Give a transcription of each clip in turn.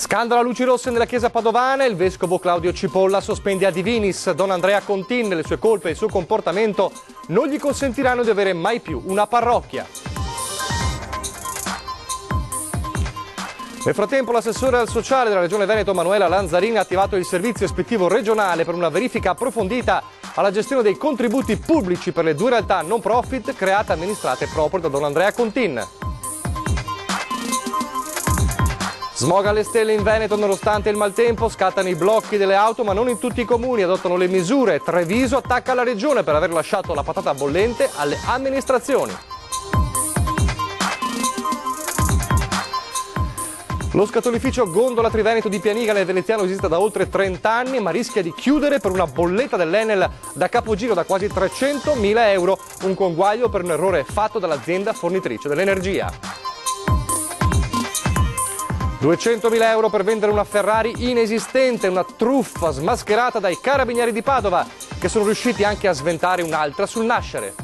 Scandalo a luci rosse nella chiesa padovana, il vescovo Claudio Cipolla sospende a Divinis. Don Andrea Contin, le sue colpe e il suo comportamento non gli consentiranno di avere mai più una parrocchia. Nel frattempo l'assessore al sociale della Regione Veneto Manuela Lanzarini ha attivato il servizio ispettivo regionale per una verifica approfondita alla gestione dei contributi pubblici per le due realtà non profit create e amministrate proprio da Don Andrea Contin. Smog alle stelle in Veneto nonostante il maltempo, scattano i blocchi delle auto ma non in tutti i comuni, adottano le misure. Treviso attacca la regione per aver lasciato la patata bollente alle amministrazioni. Lo scatolificio Gondola Triveneto di Pianiga nel Veneziano esiste da oltre 30 anni ma rischia di chiudere per una bolletta dell'Enel da capogiro da quasi 300.000 euro, un conguaglio per un errore fatto dall'azienda fornitrice dell'energia. 200.000 euro per vendere una Ferrari inesistente, una truffa smascherata dai carabinieri di Padova, che sono riusciti anche a sventare un'altra sul nascere.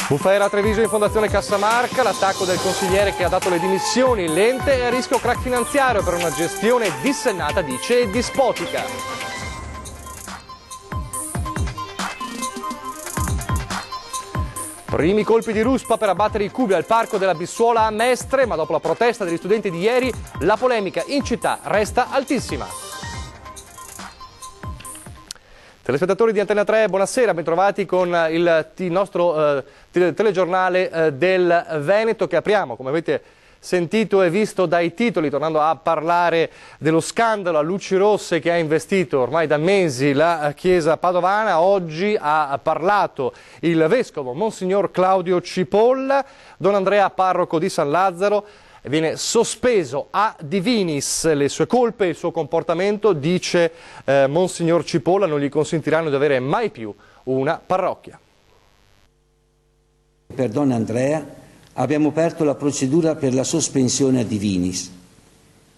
Bufera a Treviso in Fondazione Cassamarca, l'attacco del consigliere che ha dato le dimissioni, l'ente è a rischio crack finanziario per una gestione dissennata, dice, e dispotica. Primi colpi di ruspa per abbattere i cubi al parco della Bissuola a Mestre, ma dopo la protesta degli studenti di ieri, la polemica in città resta altissima. Telespettatori di Antena 3, buonasera, bentrovati con il nostro telegiornale del Veneto che apriamo, come avete sentito e visto dai titoli, tornando a parlare dello scandalo a luci rosse che ha investito ormai da mesi la chiesa padovana. Oggi ha parlato il vescovo Monsignor Claudio Cipolla. Don Andrea, parroco di San Lazzaro, viene sospeso a Divinis. Le sue colpe e il suo comportamento, dice Monsignor Cipolla, non gli consentiranno di avere mai più una parrocchia. Per Don Andrea abbiamo aperto la procedura per la sospensione a Divinis,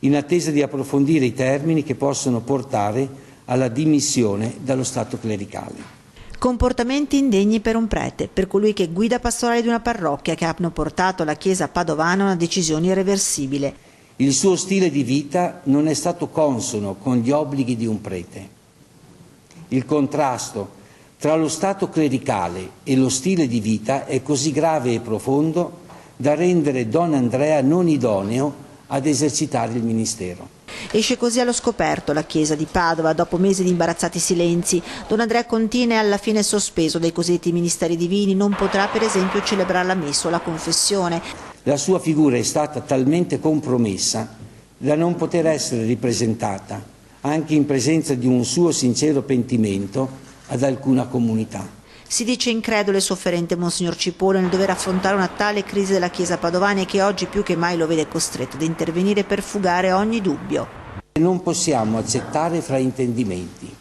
in attesa di approfondire i termini che possono portare alla dimissione dallo stato clericale. Comportamenti indegni per un prete, per colui che guida pastorale di una parrocchia, che hanno portato la Chiesa padovana a una decisione irreversibile. Il suo stile di vita non è stato consono con gli obblighi di un prete. Il contrasto tra lo stato clericale e lo stile di vita è così grave e profondo da rendere Don Andrea non idoneo ad esercitare il ministero. Esce così allo scoperto la chiesa di Padova dopo mesi di imbarazzati silenzi. Don Andrea Contin è alla fine sospeso dai cosiddetti ministeri divini, non potrà per esempio celebrare la messa o la confessione. La sua figura è stata talmente compromessa da non poter essere ripresentata, anche in presenza di un suo sincero pentimento, ad alcuna comunità. Si dice incredulo e sofferente Monsignor Cipolla nel dover affrontare una tale crisi della Chiesa padovana e che oggi più che mai lo vede costretto ad intervenire per fugare ogni dubbio. Non possiamo accettare fraintendimenti.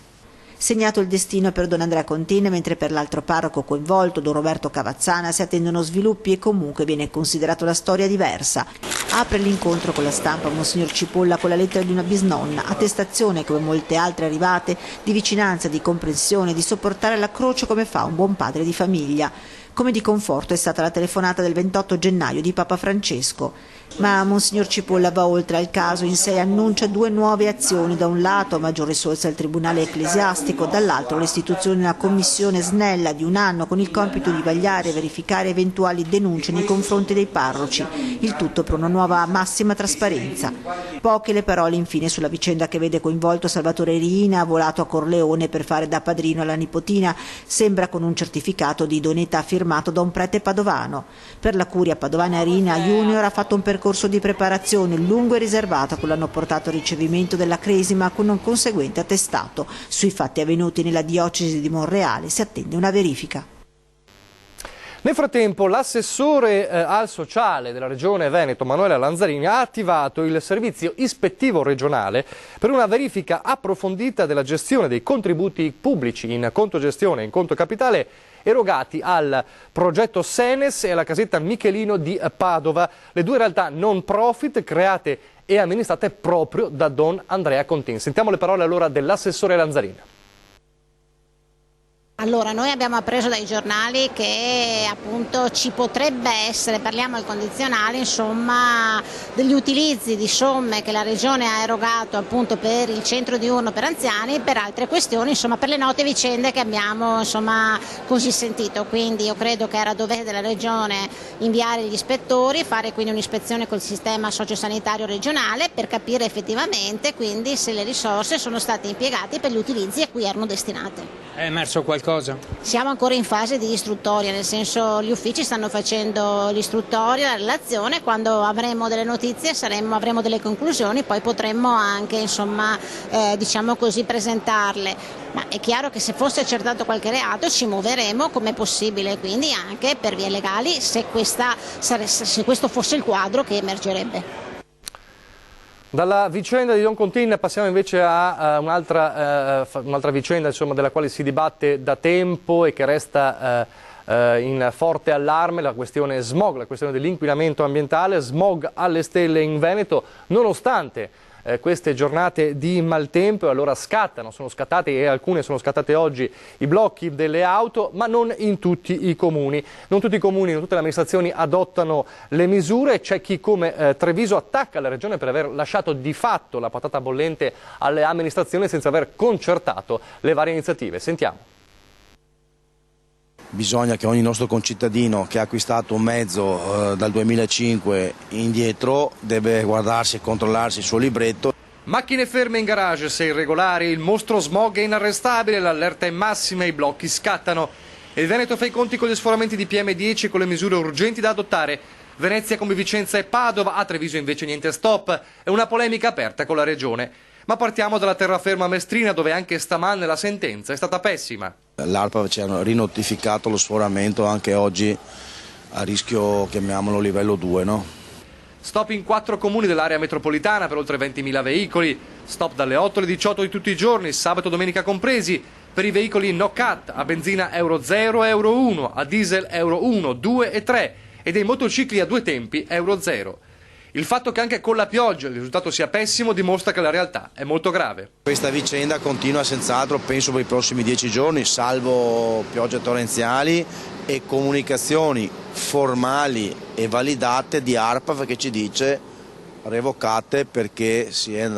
Segnato il destino per Don Andrea Contin, mentre per l'altro parroco coinvolto, Don Roberto Cavazzana, si attendono sviluppi e comunque viene considerato la storia diversa. Apre l'incontro con la stampa Monsignor Cipolla con la lettera di una bisnonna, attestazione come molte altre arrivate di vicinanza, di comprensione, di sopportare la croce come fa un buon padre di famiglia. Come di conforto è stata la telefonata del 28 gennaio di Papa Francesco. Ma Monsignor Cipolla va oltre al caso in sé, annuncia due nuove azioni: da un lato maggior risorse al Tribunale Ecclesiastico, dall'altro l'istituzione di una commissione snella di un anno con il compito di vagliare e verificare eventuali denunce nei confronti dei parroci, il tutto per una nuova massima trasparenza. Poche le parole infine sulla vicenda che vede coinvolto Salvatore Riina, volato a Corleone per fare da padrino alla nipotina, sembra con un certificato di idoneità firmato da un prete padovano. Per la curia padovana Riina Junior ha fatto un percorso di preparazione lungo e riservato a cui l'hanno portato al ricevimento della cresima con un conseguente attestato. Sui fatti avvenuti nella diocesi di Monreale si attende una verifica. Nel frattempo l'assessore al sociale della Regione Veneto Manuela Lanzarini ha attivato il servizio ispettivo regionale per una verifica approfondita della gestione dei contributi pubblici in conto gestione e in conto capitale erogati al progetto Senes e alla casetta Michelino di Padova, le due realtà non profit create e amministrate proprio da Don Andrea Contin. Sentiamo le parole allora dell'assessore Lanzarini. Allora, noi abbiamo appreso dai giornali che appunto ci potrebbe essere, parliamo al condizionale, insomma, degli utilizzi di somme che la Regione ha erogato appunto per il centro diurno per anziani, per altre questioni, insomma, per le note vicende che abbiamo, insomma, così sentito. Quindi io credo che era dovere della Regione inviare gli ispettori, fare quindi un'ispezione col sistema sociosanitario regionale per capire effettivamente quindi se le risorse sono state impiegate per gli utilizzi a cui erano destinate. È emerso qualcosa? Siamo ancora in fase di istruttoria, nel senso gli uffici stanno facendo l'istruttoria, la relazione, quando avremo delle notizie avremo delle conclusioni, poi potremmo anche insomma diciamo così presentarle. Ma è chiaro che se fosse accertato qualche reato ci muoveremo come possibile, quindi anche per vie legali se questo fosse il quadro che emergerebbe. Dalla vicenda di Don Contin passiamo invece a un'altra vicenda, insomma, della quale si dibatte da tempo e che resta in forte allarme, la questione smog, la questione dell'inquinamento ambientale, smog alle stelle in Veneto, nonostante queste giornate di maltempo. Allora sono scattate, e alcune sono scattate oggi, i blocchi delle auto, ma non in tutti i comuni. Non tutti i comuni, non tutte le amministrazioni adottano le misure. C'è chi come Treviso attacca la Regione per aver lasciato di fatto la patata bollente alle amministrazioni senza aver concertato le varie iniziative. Sentiamo. Bisogna che ogni nostro concittadino che ha acquistato un mezzo dal 2005 indietro deve guardarsi e controllarsi il suo libretto. Macchine ferme in garage, se irregolari, il mostro smog è inarrestabile, l'allerta è massima e i blocchi scattano. Il Veneto fa i conti con gli sforamenti di PM10 e con le misure urgenti da adottare. Venezia come Vicenza e Padova, a Treviso invece niente stop. È una polemica aperta con la Regione. Ma partiamo dalla terraferma mestrina, dove anche stamane la sentenza è stata pessima. L'ARPA ci ha rinotificato lo sforamento anche oggi a rischio, chiamiamolo livello 2, no? Stop in 4 comuni dell'area metropolitana per oltre 20.000 veicoli. Stop dalle 8 alle 18 di tutti i giorni, sabato e domenica compresi, per i veicoli no cut, a benzina Euro 0 e Euro 1, a diesel Euro 1, 2 e 3 e dei motocicli a 2 tempi Euro 0. Il fatto che anche con la pioggia il risultato sia pessimo dimostra che la realtà è molto grave. Questa vicenda continua senz'altro, penso, per i prossimi 10 giorni, salvo piogge torrenziali e comunicazioni formali e validate di ARPA che ci dice revocate perché si è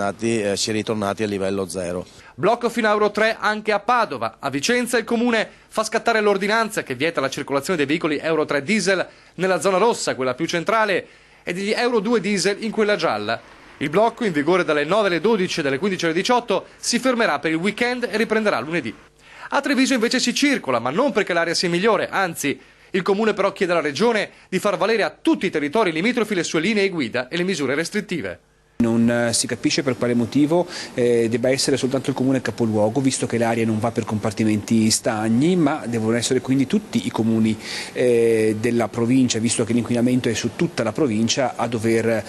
ritornati a livello 0. Blocco fino a Euro 3 anche a Padova. A Vicenza il comune fa scattare l'ordinanza che vieta la circolazione dei veicoli Euro 3 diesel nella zona rossa, quella più centrale, e degli Euro 2 diesel in quella gialla. Il blocco, in vigore dalle 9 alle 12 e dalle 15 alle 18, si fermerà per il weekend e riprenderà lunedì. A Treviso invece si circola, ma non perché l'area sia migliore, anzi, il comune però chiede alla Regione di far valere a tutti i territori limitrofi le sue linee guida e le misure restrittive. Non si capisce per quale motivo debba essere soltanto il comune capoluogo, visto che l'area non va per compartimenti stagni, ma devono essere quindi tutti i comuni della provincia, visto che l'inquinamento è su tutta la provincia, a dover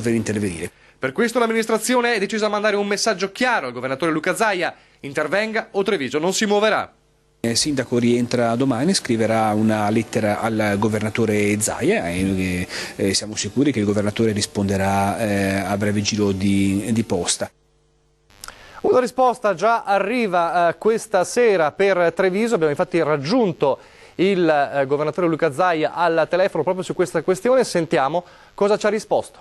intervenire. Per questo l'amministrazione è decisa a mandare un messaggio chiaro al governatore Luca Zaia: intervenga o Treviso non si muoverà. Il sindaco rientra domani, scriverà una lettera al governatore Zaia e siamo sicuri che il governatore risponderà a breve giro di posta. Una risposta già arriva questa sera per Treviso. Abbiamo infatti raggiunto il governatore Luca Zaia al telefono proprio su questa questione. Sentiamo cosa ci ha risposto.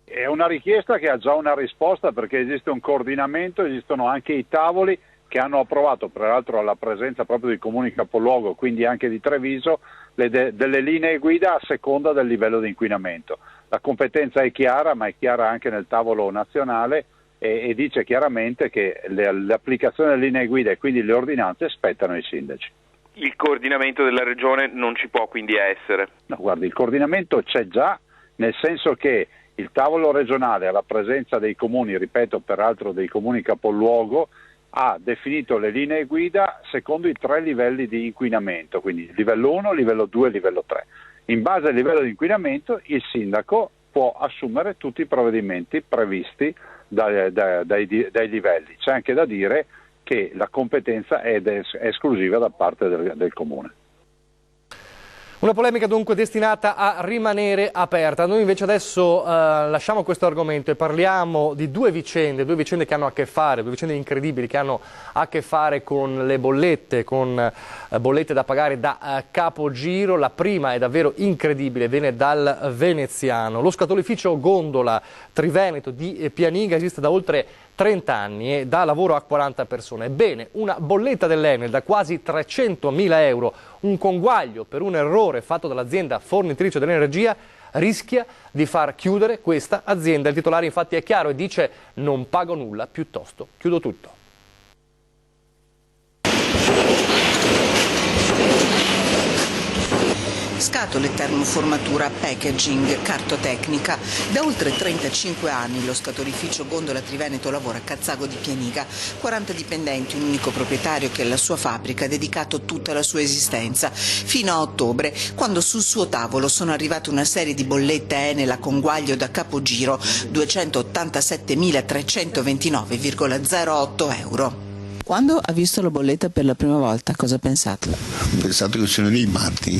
È una richiesta che ha già una risposta, perché esiste un coordinamento, esistono anche i tavoli che hanno approvato, peraltro alla presenza proprio dei comuni capoluogo, quindi anche di Treviso, delle linee guida a seconda del livello di inquinamento. La competenza è chiara, ma è chiara anche nel tavolo nazionale e dice chiaramente che l'applicazione delle linee guida e quindi le ordinanze spettano ai sindaci. Il coordinamento della Regione non ci può quindi essere? No, guardi, il coordinamento c'è già, nel senso che il tavolo regionale, alla presenza dei comuni, ripeto, peraltro dei comuni capoluogo, ha definito le linee guida secondo i 3 livelli di inquinamento, quindi livello 1, livello 2 e livello 3. In base al livello di inquinamento il sindaco può assumere tutti i provvedimenti previsti dai livelli. C'è anche da dire che la competenza è esclusiva da parte del comune. Una polemica dunque destinata a rimanere aperta. Noi invece adesso lasciamo questo argomento e parliamo di due vicende che hanno a che fare, due vicende incredibili che hanno a che fare con le bollette, con bollette da pagare da capogiro. La prima è davvero incredibile, viene dal veneziano. Lo scatolificio Gondola Triveneto di Pianiga esiste da oltre 30 anni e dà lavoro a 40 persone. Ebbene, una bolletta dell'Enel da quasi 300.000 euro, un conguaglio per un errore fatto dall'azienda fornitrice dell'energia, rischia di far chiudere questa azienda. Il titolare infatti è chiaro e dice: non pago nulla, piuttosto chiudo tutto. Scatole, termoformatura, packaging, cartotecnica. Da oltre 35 anni lo scatolificio Gondola Triveneto lavora a Cazzago di Pianiga. 40 dipendenti, un unico proprietario che alla sua fabbrica ha dedicato tutta la sua esistenza, fino a ottobre, quando sul suo tavolo sono arrivate una serie di bollette Enel a conguaglio da capogiro, 287.329,08 euro. Quando ha visto la bolletta per la prima volta, cosa ha pensato? Ho pensato che sono dei matti,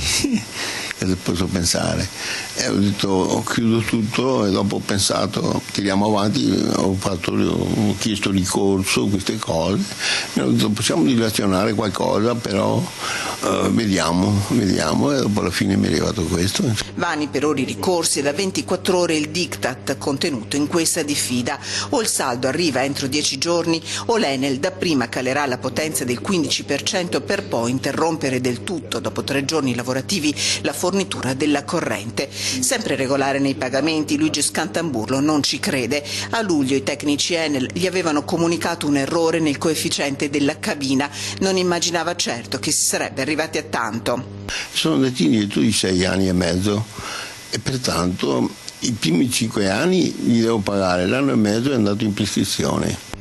cosa posso pensare? E ho detto chiudo tutto e dopo ho pensato tiriamo avanti, ho chiesto ricorso, queste cose, e ho detto possiamo dilazionare qualcosa, però vediamo e dopo alla fine mi è arrivato questo. Vani per ora i ricorsi e da 24 ore il diktat contenuto in questa diffida: o il saldo arriva entro 10 giorni o l'Enel dapprima calerà la potenza del 15% per poi interrompere del tutto, dopo 3 giorni lavorativi, la fornitura della corrente. Sempre regolare nei pagamenti, Luigi Scantamburlo non ci crede. A luglio i tecnici Enel gli avevano comunicato un errore nel coefficiente della cabina. Non immaginava certo che si sarebbe arrivati a tanto. Sono andati indietro di 6 anni e mezzo e pertanto i primi 5 anni li devo pagare, l'anno e mezzo è andato in prescrizione.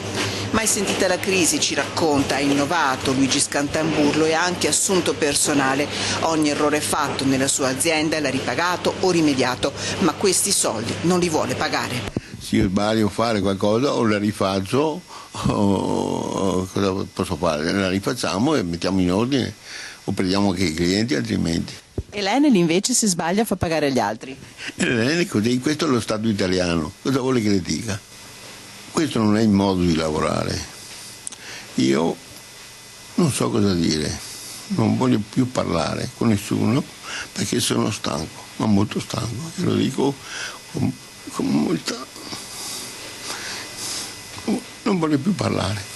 Mai sentita la crisi, ci racconta, ha innovato Luigi Scantamburlo e ha anche assunto personale. Ogni errore fatto nella sua azienda l'ha ripagato o rimediato, ma questi soldi non li vuole pagare. Se io sbaglio a fare qualcosa o la rifaccio, o cosa posso fare? La rifacciamo e mettiamo in ordine o prendiamo anche i clienti altrimenti. E l'Enel invece se sbaglia fa pagare agli altri? E l'Enel così, questo è lo Stato italiano, cosa vuole che le dica? Questo non è il modo di lavorare. Io non so cosa dire, non voglio più parlare con nessuno perché sono stanco, ma molto stanco, e lo dico con molta... non voglio più parlare.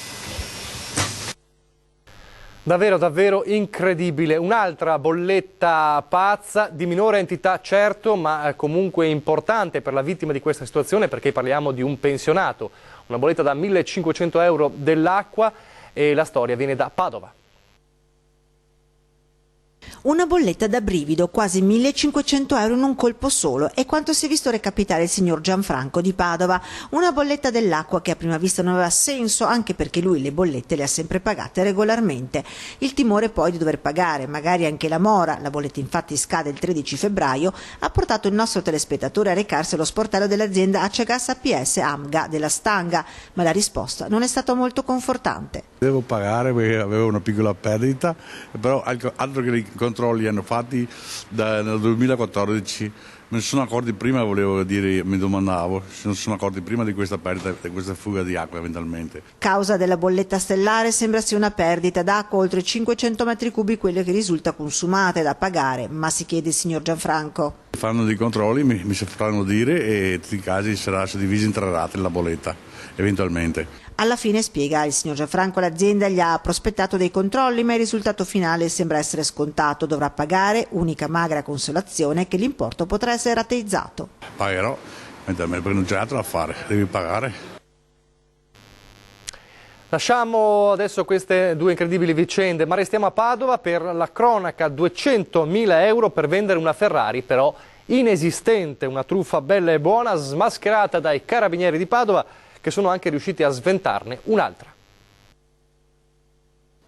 Davvero incredibile. Un'altra bolletta pazza, di minore entità certo, ma comunque importante per la vittima di questa situazione, perché parliamo di un pensionato. Una bolletta da 1.500 euro dell'acqua e la storia viene da Padova. Una bolletta da brivido, quasi 1.500 euro in un colpo solo, è quanto si è visto recapitare il signor Gianfranco di Padova. Una bolletta dell'acqua che a prima vista non aveva senso, anche perché lui le bollette le ha sempre pagate regolarmente. Il timore poi di dover pagare magari anche la mora, la bolletta infatti scade il 13 febbraio, ha portato il nostro telespettatore a recarsi allo sportello dell'azienda Aciagas APS Amga della Stanga, ma la risposta non è stata molto confortante. Devo pagare perché avevo una piccola perdita, però altro che i controlli hanno fatti nel 2014, me ne sono accorti prima, volevo dire, mi domandavo, se non sono accorti prima di questa perdita, di questa fuga di acqua eventualmente. Causa della bolletta stellare sembra sia una perdita d'acqua oltre 500 metri cubi, quelle che risulta consumata e da pagare, ma si chiede il signor Gianfranco. Fanno dei controlli, mi faranno dire, e in tutti i casi sarà suddivisa in 3 rate la bolletta, eventualmente. Alla fine, spiega il signor Gianfranco, l'azienda gli ha prospettato dei controlli, ma il risultato finale sembra essere scontato. Dovrà pagare, unica magra consolazione che l'importo potrà essere rateizzato. Pagherò, perché non c'è altro da fare, devi pagare. Lasciamo adesso queste due incredibili vicende, ma restiamo a Padova per la cronaca. 200.000 euro per vendere una Ferrari, però inesistente, una truffa bella e buona, smascherata dai carabinieri di Padova, che sono anche riusciti a sventarne un'altra.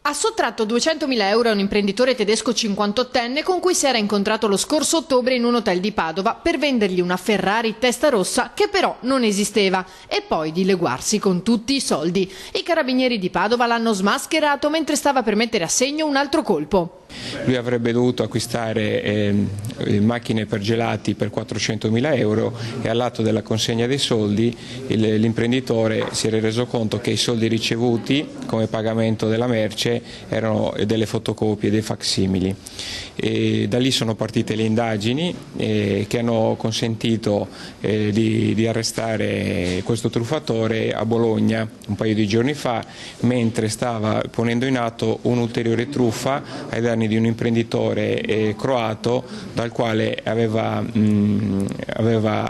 Ha sottratto 200.000 euro a un imprenditore tedesco 58enne con cui si era incontrato lo scorso ottobre in un hotel di Padova per vendergli una Ferrari Testarossa che però non esisteva e poi dileguarsi con tutti i soldi. I carabinieri di Padova l'hanno smascherato mentre stava per mettere a segno un altro colpo. Lui avrebbe dovuto acquistare macchine per gelati per 400.000 euro e all'atto della consegna dei soldi l'imprenditore si era reso conto che i soldi ricevuti come pagamento della merce erano delle fotocopie, dei facsimili. E da lì sono partite le indagini che hanno consentito di arrestare questo truffatore a Bologna un paio di giorni fa, mentre stava ponendo in atto un'ulteriore truffa ai danni di un imprenditore croato dal quale aveva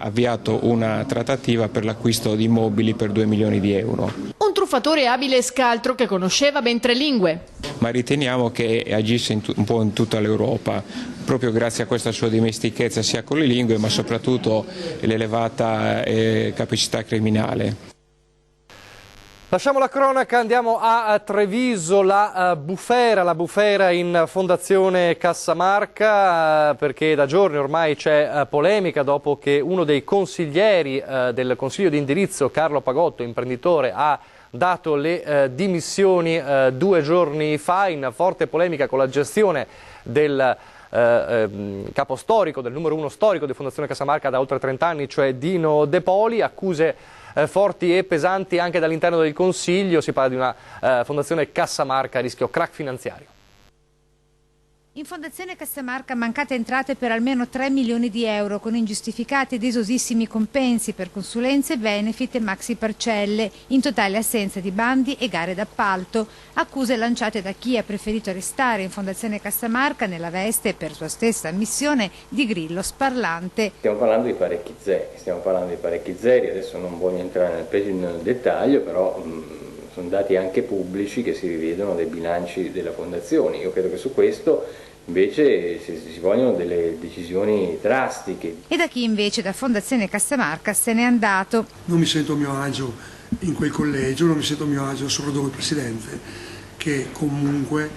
avviato una trattativa per l'acquisto di immobili per 2 milioni di euro. Un truffatore abile e scaltro che conosceva ben 3 lingue. Ma riteniamo che agisse un po' in tutta l'Europa, proprio grazie a questa sua dimestichezza sia con le lingue ma soprattutto l'elevata capacità criminale. Lasciamo la cronaca, andiamo a Treviso, la bufera in Fondazione Cassamarca, perché da giorni ormai c'è polemica dopo che uno dei consiglieri del Consiglio di indirizzo, Carlo Pagotto, imprenditore, ha dato le dimissioni 2 giorni fa, in forte polemica con la gestione del capo storico, del numero 1 storico di Fondazione Cassamarca da oltre 30 anni, cioè Dino De Poli. Accuse forti e pesanti anche dall'interno del Consiglio. Si parla di una Fondazione Cassamarca a rischio crack finanziario. In Fondazione Cassamarca mancate entrate per almeno 3 milioni di euro, con ingiustificati ed esosissimi compensi per consulenze, benefit e maxi parcelle, in totale assenza di bandi e gare d'appalto. Accuse lanciate da chi ha preferito restare in Fondazione Cassamarca nella veste, per sua stessa ammissione, di grillo sparlante. Stiamo parlando di parecchi zeri, adesso non voglio entrare nel dettaglio, però sono dati anche pubblici che si rivedono dai bilanci della Fondazione. Io credo che su questo invece si vogliono delle decisioni drastiche. E da chi invece da Fondazione Cassamarca se n'è andato. Non mi sento a mio agio in quel collegio, non mi sento a mio agio soprattutto il Presidente, che comunque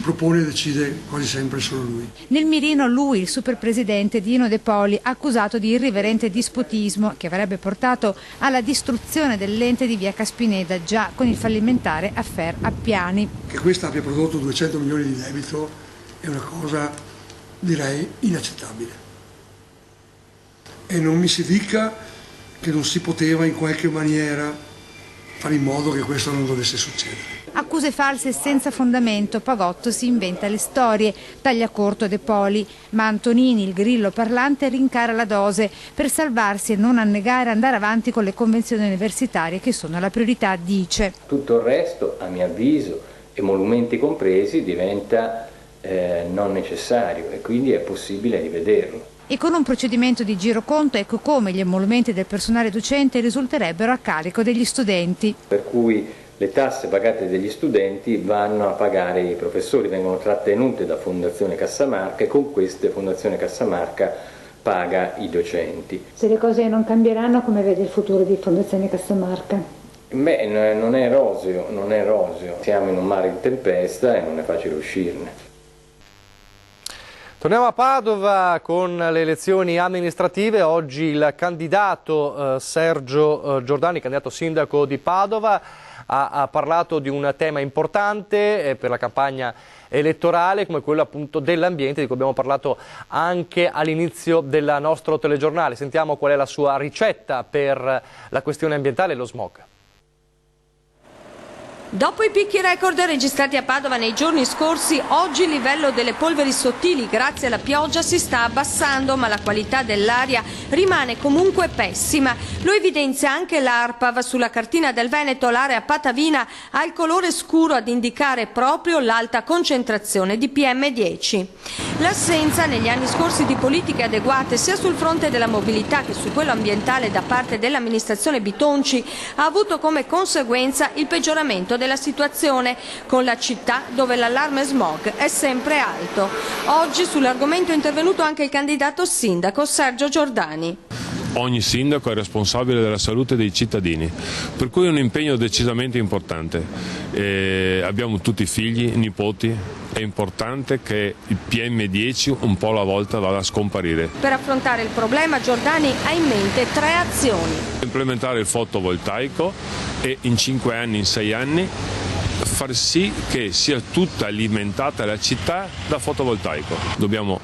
propone e decide quasi sempre solo lui. Nel mirino lui, il superpresidente Dino De Poli, accusato di irriverente dispotismo che avrebbe portato alla distruzione dell'ente di via Caspineda, già con il fallimentare affair Appiani. Che questa abbia prodotto 200 milioni di debito è una cosa, direi, inaccettabile. E non mi si dica che non si poteva in qualche maniera fare in modo che questo non dovesse succedere. Accuse false senza fondamento, Pagotto si inventa le storie, taglia corto De Poli, ma Antonini, il grillo parlante, rincara la dose per salvarsi e non annegare, andare avanti con le convenzioni universitarie che sono la priorità, dice. Tutto il resto, a mio avviso, emolumenti compresi, diventa non necessario e quindi è possibile rivederlo. E con un procedimento di giroconto, ecco come gli emolumenti del personale docente risulterebbero a carico degli studenti. Per cui le tasse pagate dagli studenti vanno a pagare i professori, vengono trattenute da Fondazione Cassamarca e con queste Fondazione Cassamarca paga i docenti. Se le cose non cambieranno, come vede il futuro di Fondazione Cassamarca? Beh, non è roseo, siamo in un mare in tempesta e non è facile uscirne. Torniamo a Padova con le elezioni amministrative. Oggi il candidato Sergio Giordani, candidato sindaco di Padova, ha parlato di un tema importante per la campagna elettorale come quello appunto dell'ambiente, di cui abbiamo parlato anche all'inizio del nostro telegiornale. Sentiamo qual è la sua ricetta per la questione ambientale e lo smog. Dopo i picchi record registrati a Padova nei giorni scorsi, oggi il livello delle polveri sottili grazie alla pioggia si sta abbassando, ma la qualità dell'aria rimane comunque pessima. Lo evidenzia anche l'ARPAV. Sulla cartina del Veneto l'area patavina ha il colore scuro ad indicare proprio l'alta concentrazione di PM10. L'assenza negli anni scorsi di politiche adeguate sia sul fronte della mobilità che su quello ambientale da parte dell'amministrazione Bitonci ha avuto come conseguenza il peggioramento della situazione, con la città dove l'allarme smog è sempre alto. Oggi sull'argomento è intervenuto anche il candidato sindaco Sergio Giordani. Ogni sindaco è responsabile della salute dei cittadini, per cui è un impegno decisamente importante. Abbiamo tutti figli, nipoti, è importante che il PM10 un po' alla volta vada a scomparire. Per affrontare il problema Giordani ha in mente 3 azioni. Implementare il fotovoltaico e in 5 anni, in 6 anni far sì che sia tutta alimentata la città da fotovoltaico. Dobbiamo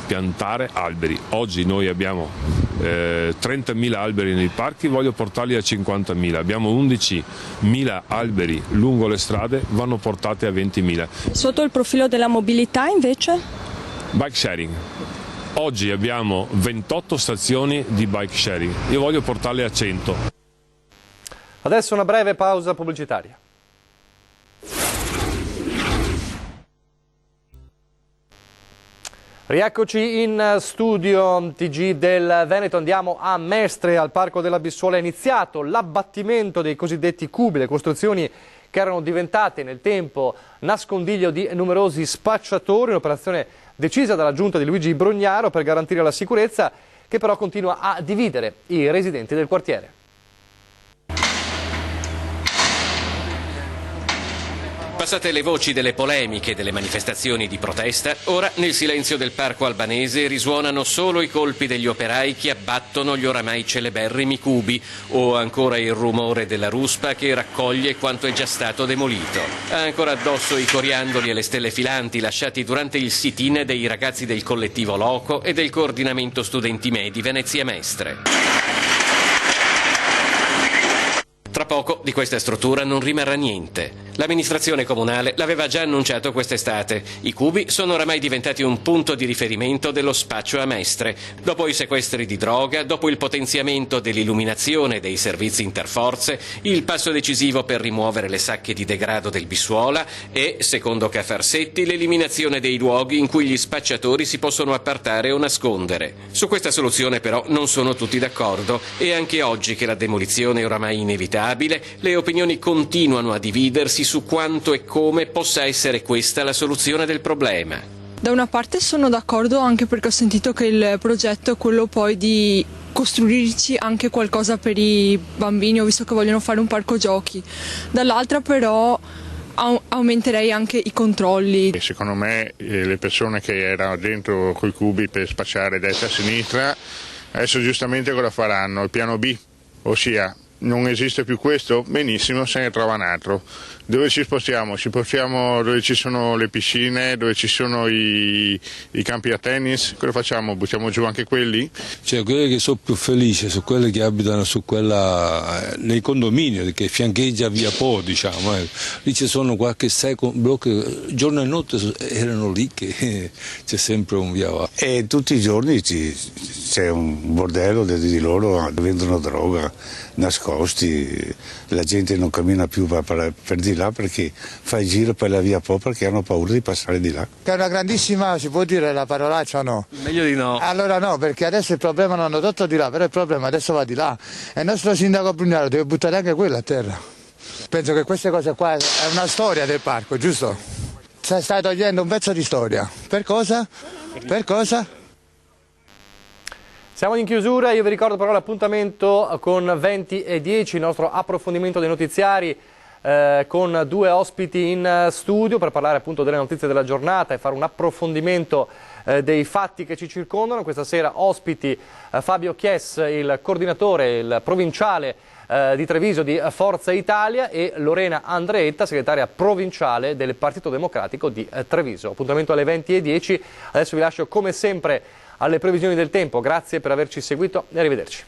piantare alberi. Oggi noi abbiamo 30.000 alberi nei parchi, voglio portarli a 50.000. Abbiamo 11.000 alberi lungo le strade, vanno portati a 20.000. Sotto il profilo della mobilità invece? Bike sharing. Oggi abbiamo 28 stazioni di bike sharing, io voglio portarle a 100. Adesso una breve pausa pubblicitaria. Rieccoci in studio TG del Veneto, andiamo a Mestre, al Parco della Bissuola. È iniziato l'abbattimento dei cosiddetti cubi, le costruzioni che erano diventate nel tempo nascondiglio di numerosi spacciatori, un'operazione decisa dalla giunta di Luigi Brugnaro per garantire la sicurezza, che però continua a dividere i residenti del quartiere. Passate le voci delle polemiche e delle manifestazioni di protesta, ora nel silenzio del parco albanese risuonano solo i colpi degli operai che abbattono gli oramai celeberrimi cubi, o ancora il rumore della ruspa che raccoglie quanto è già stato demolito. Ha ancora addosso i coriandoli e le stelle filanti lasciati durante il sit-in dei ragazzi del collettivo Loco e del coordinamento studenti medi Venezia Mestre. Tra poco di questa struttura non rimarrà niente. L'amministrazione comunale l'aveva già annunciato quest'estate. I cubi sono oramai diventati un punto di riferimento dello spaccio a Mestre. Dopo i sequestri di droga, dopo il potenziamento dell'illuminazione e dei servizi interforze, il passo decisivo per rimuovere le sacche di degrado del Bissuola e, secondo Cafarsetti, l'eliminazione dei luoghi in cui gli spacciatori si possono appartare o nascondere. Su questa soluzione però non sono tutti d'accordo e anche oggi che la demolizione è oramai inevitabile, le opinioni continuano a dividersi su quanto e come possa essere questa la soluzione del problema. Da una parte sono d'accordo, anche perché ho sentito che il progetto è quello poi di costruirci anche qualcosa per i bambini, ho visto che vogliono fare un parco giochi. Dall'altra però aumenterei anche i controlli. Secondo me le persone che erano dentro coi cubi per spacciare destra e sinistra adesso giustamente cosa faranno? Il piano B, ossia non esiste più questo? Benissimo, se ne trova un altro. Dove ci spostiamo? Ci spostiamo dove ci sono le piscine, dove ci sono i campi da tennis? Cosa facciamo? Buttiamo giù anche quelli? Cioè quelli che sono più felici sono quelli che abitano su quella, nei condomini che fiancheggia via Po, diciamo. Lì ci sono qualche blocco, giorno e notte erano lì che c'è sempre un via va. E tutti i giorni c'è un bordello di loro, vendono droga nascosti, la gente non cammina più per di là perché fa il giro per la via Po perché hanno paura di passare di là. È una grandissima, si può dire la parolaccia o no? Meglio di no. Allora no, perché adesso il problema non hanno tolto di là, però il problema adesso va di là e il nostro sindaco Brugnaro deve buttare anche quello a terra. Penso che queste cose qua è una storia del parco, giusto? Stai togliendo un pezzo di storia. Per cosa? Per cosa? Siamo in chiusura, io vi ricordo però l'appuntamento con 20:10, il nostro approfondimento dei notiziari con due ospiti in studio per parlare appunto delle notizie della giornata e fare un approfondimento dei fatti che ci circondano. Questa sera ospiti Fabio Chies, il coordinatore, il provinciale di Treviso di Forza Italia, e Lorena Andreetta, segretaria provinciale del Partito Democratico di Treviso. Appuntamento alle 20:10, adesso vi lascio come sempre alle previsioni del tempo. Grazie per averci seguito e arrivederci.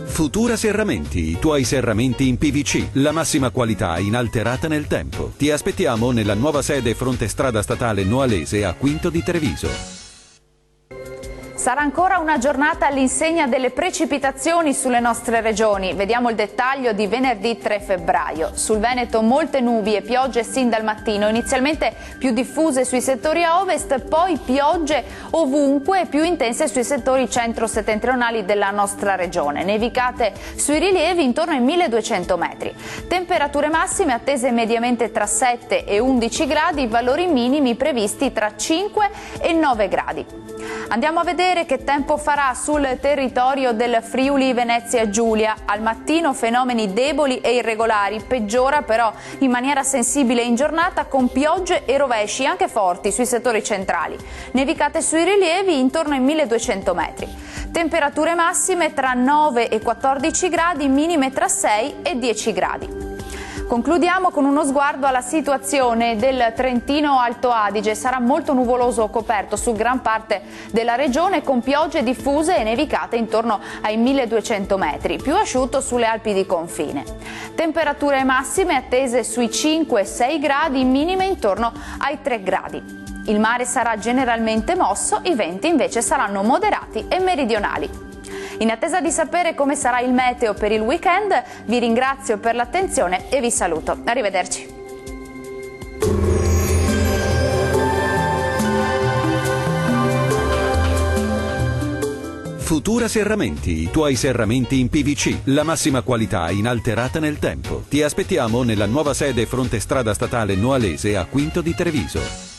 Futura Serramenti, i tuoi serramenti in PVC, la massima qualità inalterata nel tempo. Ti aspettiamo nella nuova sede fronte strada statale Noalese a Quinto di Treviso. Sarà ancora una giornata all'insegna delle precipitazioni sulle nostre regioni. Vediamo il dettaglio di venerdì 3 febbraio. Sul Veneto molte nubi e piogge sin dal mattino, inizialmente più diffuse sui settori a ovest, poi piogge ovunque e più intense sui settori centro-settentrionali della nostra regione. Nevicate sui rilievi intorno ai 1200 metri. Temperature massime attese mediamente tra 7 e 11 gradi, valori minimi previsti tra 5 e 9 gradi. Andiamo a vedere sapere che tempo farà sul territorio del Friuli Venezia Giulia. Al mattino fenomeni deboli e irregolari, peggiora però in maniera sensibile in giornata con piogge e rovesci anche forti sui settori centrali. Nevicate sui rilievi intorno ai 1200 metri. Temperature massime tra 9 e 14 gradi, minime tra 6 e 10 gradi. Concludiamo con uno sguardo alla situazione del Trentino Alto Adige. Sarà molto nuvoloso o coperto su gran parte della regione con piogge diffuse e nevicate intorno ai 1200 metri, più asciutto sulle Alpi di confine. Temperature massime attese sui 5-6 gradi, minime intorno ai 3 gradi. Il mare sarà generalmente mosso, i venti invece saranno moderati e meridionali. In attesa di sapere come sarà il meteo per il weekend, vi ringrazio per l'attenzione e vi saluto. Arrivederci. Futura Serramenti, i tuoi serramenti in PVC, la massima qualità inalterata nel tempo. Ti aspettiamo nella nuova sede fronte strada statale Noalese a Quinto di Treviso.